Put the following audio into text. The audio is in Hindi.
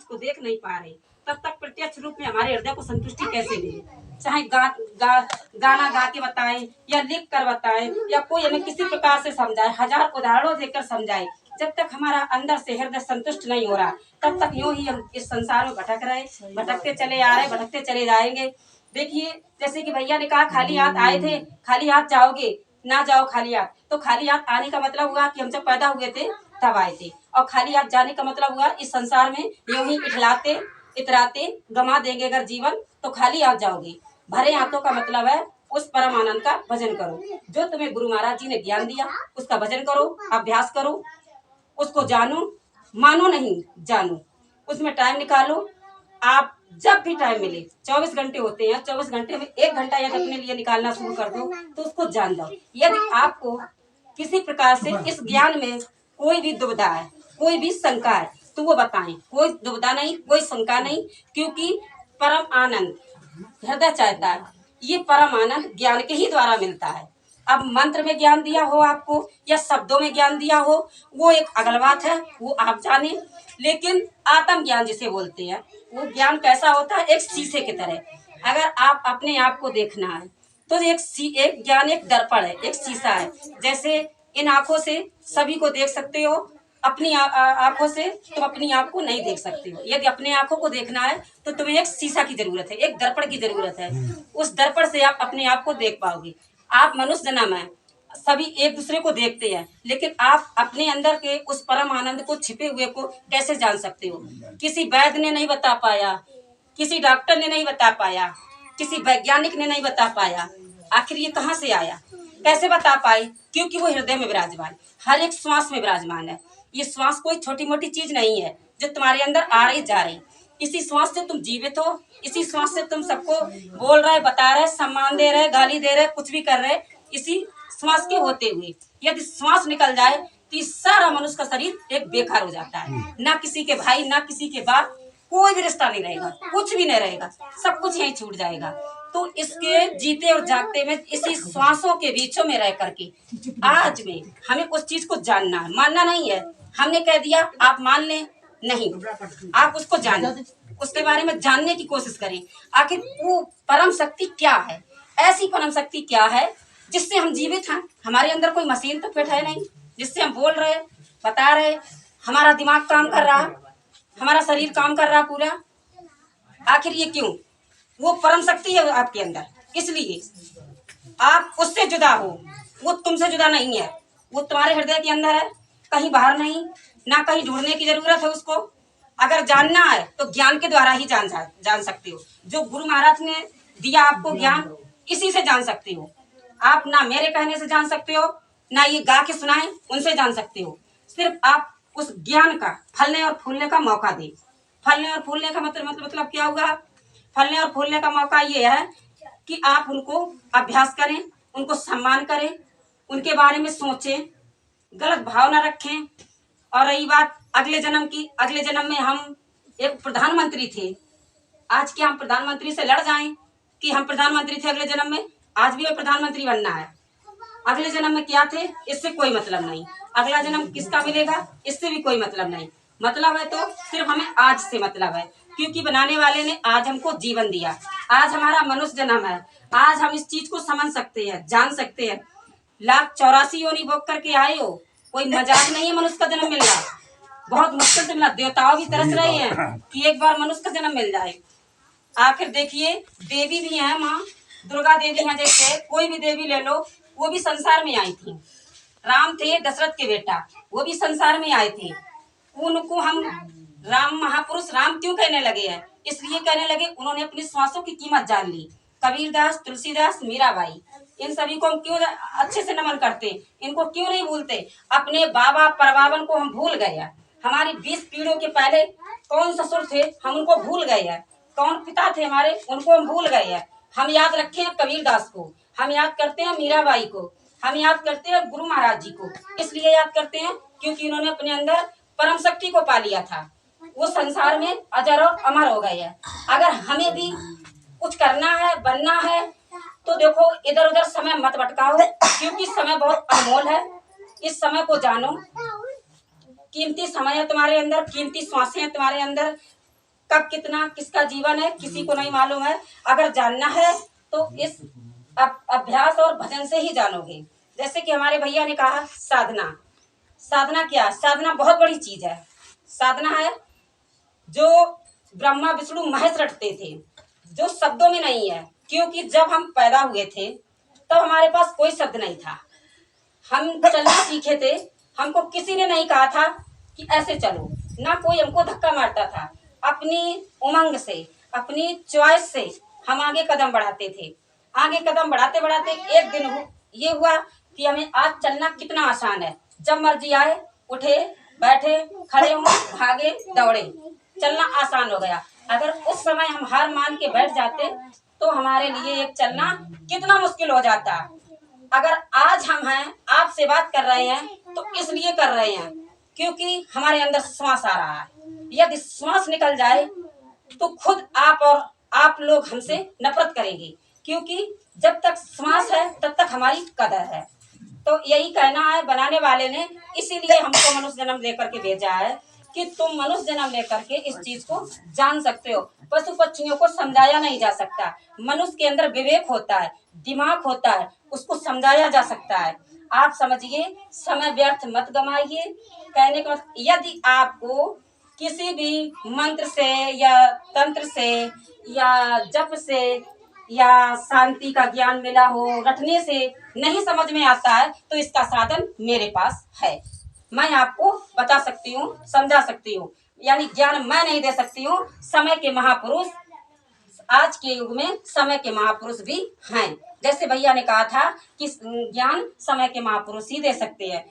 को देख नहीं पा रहे, तब तक प्रत्यक्ष रूप में हमारे हृदय को संतुष्टि कैसे मिले। चाहे गाना गा के बताए या लिख कर बताए या कोई हमें किसी प्रकार से समझाए, हजार उदाहरणों देकर समझाए, जब तक हमारा अंदर से हृदय संतुष्ट नहीं हो रहा तब तक यूं ही हम इस संसार में भटक रहे, भटकते चले आ रहे, भटकते चले जाएंगे। देखिए जैसे कि भैया ने कहा खाली हाथ आए थे, खाली हाथ जाओगे, ना जाओ खाली हाथ। तो खाली हाथ आने का मतलब हुआ कि हम जब पैदा हुए थे तब आए थे, और खाली हाथ जाने का मतलब हुआ इस संसार में यूं ही इठलाते इतराते गमा देंगे अगर जीवन, तो खाली हाथ जाओगे। भरे हाथों का मतलब है उस परम आनंद का भजन करो, जो तुम्हें गुरु महाराज जी ने ज्ञान दिया उसका भजन करो, अभ्यास करो, उसको जानो, मानो नहीं जानो, उसमें टाइम निकालो। आप जब भी टाइम मिले, 24 घंटे होते हैं, 24 घंटे में 1 घंटा यदि अपने लिए निकालना शुरू कर दो तो उसको जान जाओ। यदि आपको किसी प्रकार से इस ज्ञान में कोई भी दुविधा है, कोई भी शंका है, तो वो बताएं। कोई दुविधा नहीं, कोई शंका नहीं, क्योंकि परम आनंद हृदय चाहता है, ये परम आनंद ज्ञान के ही द्वारा मिलता है। अब मंत्र में ज्ञान दिया हो आपको या शब्दों में ज्ञान दिया हो वो एक अगल बात है, वो आप जाने। लेकिन आत्म ज्ञान जिसे बोलते हैं वो ज्ञान कैसा होता है, एक शीशे की तरह। अगर आप अपने आप को देखना है तो एक ज्ञान एक दर्पण है, एक शीशा है। जैसे इन आंखों से सभी को देख सकते हो, अपनी आंखों से तुम अपनी आप को नहीं देख सकते हो। यदि अपने आंखों को देखना है तो तुम्हें एक शीशा की जरूरत है, एक दर्पण की जरूरत है। उस दर्पण से आप अपने आप को देख पाओगे। आप मनुष्य जन्म है, सभी एक दूसरे को देखते हैं, लेकिन आप अपने अंदर के उस परम आनंद को, छिपे हुए को कैसे जान सकते हो। किसी वैद्य ने नहीं बता पाया, किसी डॉक्टर ने नहीं बता पाया, किसी वैज्ञानिक ने नहीं बता पाया। आखिर ये कहाँ से आया, कैसे बता पाए? क्योंकि वो हृदय में विराजमान, हर एक श्वास में विराजमान है। ये श्वास कोई छोटी मोटी चीज नहीं है जो तुम्हारे अंदर आ रही जा रही। इसी श्वास से तुम जीवित हो, इसी श्वास से तुम सबको बोल रहे, बता रहे, सम्मान दे रहे, गाली दे रहे, कुछ भी कर रहे, इसी श्वास के होते हुए। यदि श्वास निकल जाए तो इस सारा मनुष्य का शरीर एक बेकार हो जाता है। ना किसी के भाई, ना किसी के बाप, कोई भी रिश्ता नहीं रहेगा, कुछ भी नहीं रहेगा, सब कुछ यहीं छूट जाएगा। तो इसके जीते और जागते में, इसी श्वासों के बीचों में रह करके आज में हमें उस चीज को जानना है, मानना नहीं है। हमने कह दिया आप मान लें, नहीं, आप उसको जानें, उसके बारे में जानने की कोशिश करें। आखिर वो परम शक्ति क्या है, ऐसी परम शक्ति क्या है जिससे हम जीवित हैं। हमारे अंदर कोई मशीन तो फिट है नहीं जिससे हम बोल रहे, बता रहे, हमारा दिमाग काम कर रहा, हमारा शरीर काम कर रहा पूरा। आखिर ये क्यों? वो परम शक्ति है आपके अंदर, इसलिए आप उससे जुदा हो। वो तुमसे जुदा नहीं है, वो तुम्हारे हृदय के अंदर है, कहीं बाहर नहीं, ना कहीं ढूंढने की जरूरत है उसको। अगर जानना है तो ज्ञान के द्वारा ही जान सकते हो। जो गुरु महाराज ने दिया आपको ज्ञान, इसी से जान सकते हो। आप ना मेरे कहने से जान सकते हो, ना ये गा के सुनाए उनसे जान सकते हो। सिर्फ आप उस ज्ञान का फलने और फूलने का मौका दे। फलने और फूलने का मतलब क्या हुआ? फलने और फूलने का मौका ये है कि आप उनको अभ्यास करें, उनको सम्मान करें, उनके बारे में सोचें, गलत भावना रखें। और रही बात अगले जन्म की, अगले जन्म में हम एक प्रधानमंत्री थे, आज क्या हम प्रधानमंत्री से लड़ जाएं कि हम प्रधानमंत्री थे अगले जन्म में? आज भी हमें प्रधानमंत्री बनना है। अगले जन्म में क्या थे इससे कोई मतलब नहीं, अगला जन्म किसका मिलेगा इससे भी कोई मतलब नहीं। मतलब है तो सिर्फ हमें आज से मतलब है, क्योंकि बनाने वाले ने आज हमको जीवन दिया। आज हमारा मनुष्य जन्म है, आज हम इस चीज को समझ सकते हैं, जान सकते हैं। 1,84 योनि भोग करके आए हो, कोई मजाक नहीं है मनुष्य का जन्म मिलना, बहुत मुश्किल से मिला। देवताओं भी तरस रहे हैं कि एक बार मनुष्य का जन्म मिल जाए। आखिर देखिए देवी भी है, माँ दुर्गा देवी है, जैसे कोई भी देवी ले लो, वो भी संसार में आई थी। राम थे दशरथ के बेटा, वो भी संसार में आए थे। उनको हम राम महापुरुष राम क्यों कहने लगे हैं? इसलिए कहने लगे उन्होंने अपनी श्वासों की कीमत जान ली। कबीरदास, तुलसीदास, मीराबाई, इन सभी को हम क्यों अच्छे से नमन करते, इनको क्यों नहीं भूलते? अपने बाबा परबावन को हम भूल गए हैं। हमारी 20 पीढ़ियों के पहले कौन ससुर थे हम उनको भूल गए हैं, कौन पिता थे हमारे उनको हम भूल गए हैं। हम याद रखे हैं कबीरदास को, हम याद करते हैं मीराबाई को, हम याद करते हैं गुरु महाराज जी को। इसलिए याद करते हैं क्योंकि इन्होंने अपने अंदर परम शक्ति को पा लिया था, वो संसार में अजर और अमर हो गए हैं। अगर हमें भी कुछ करना है, बनना है, तो देखो इधर उधर समय मत भटकाओ, क्योंकि समय बहुत अनमोल है। इस समय को जानो, कीमती समय है तुम्हारे अंदर, कीमती श्वासें हैं तुम्हारे अंदर। कब कितना किसका जीवन है किसी को नहीं मालूम है। अगर जानना है तो इस अभ्यास और भजन से ही जानोगे। जैसे कि हमारे भैया ने कहा साधना। साधना क्या? साधना बहुत बड़ी चीज है। साधना है जो ब्रह्मा विष्णु महेश रटते थे, जो शब्दों में नहीं है। क्योंकि जब हम पैदा हुए थे तब हमारे पास कोई शब्द नहीं था। हम चलना सीखे थे, हमको किसी ने नहीं कहा था कि ऐसे चलो, ना कोई हमको धक्का मारता था। अपनी उमंग से, अपनी चॉइस से हम आगे कदम बढ़ाते थे। आगे कदम बढ़ाते बढ़ाते एक दिन ये हुआ कि हमें आज चलना कितना आसान है। जब मर्जी आए, उठे, बैठे, खड़े हों, भागे, दौड़े, चलना आसान हो गया। अगर उस समय हम हार मान के बैठ जाते तो हमारे लिए एक चलना कितना मुश्किल हो जाता। अगर आज हम हैं, आपसे बात कर रहे हैं तो इसलिए कर रहे हैं क्योंकि हमारे अंदर श्वास आ रहा है। यदि श्वास निकल जाए तो खुद आप और आप लोग हमसे नफरत करेंगे, क्योंकि जब तक श्वास है तब तक हमारी कदर है। तो यही कहना है बनाने वाले ने, इसीलिए हमको मनुष्य जन्म लेकर के भेजा है कि तुम मनुष्य जन्म लेकर के इस चीज को जान सकते हो। पशु पक्षियों को समझाया नहीं जा सकता। मनुष्य के अंदर विवेक होता है, दिमाग होता है, उसको समझाया जा सकता है। आप समझिए, समय व्यर्थ मत गमाइए। कहने का मतलब, यदि आपको किसी भी मंत्र से या तंत्र से या जप से या शांति का ज्ञान मिला हो, रटने से नहीं समझ में आता है तो इसका साधन मेरे पास है। मैं आपको बता सकती हूँ, समझा सकती हूँ। यानी ज्ञान मैं नहीं दे सकती हूँ, समय के महापुरुष, आज के युग में समय के महापुरुष भी हैं। जैसे भैया ने कहा था कि ज्ञान समय के महापुरुष ही दे सकते हैं।